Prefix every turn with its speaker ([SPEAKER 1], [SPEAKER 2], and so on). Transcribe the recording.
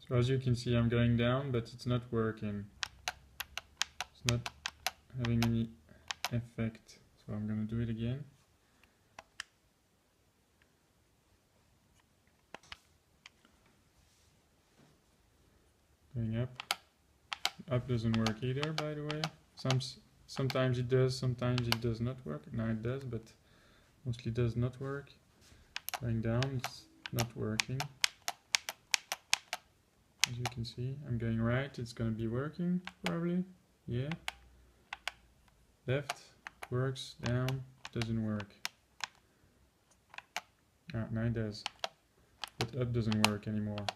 [SPEAKER 1] So as you can see, I'm going down, but it's not working. It's not having any effect. So I'm going to do it again. Going up. Up doesn't work either, by the way. Sometimes it does, sometimes it does not work. Now it does, but mostly does not work. Going down, it's not working. As you can see, I'm going right, it's going to be working, probably. Yeah. Left, works, down, doesn't work. Ah, now it does. But up doesn't work anymore.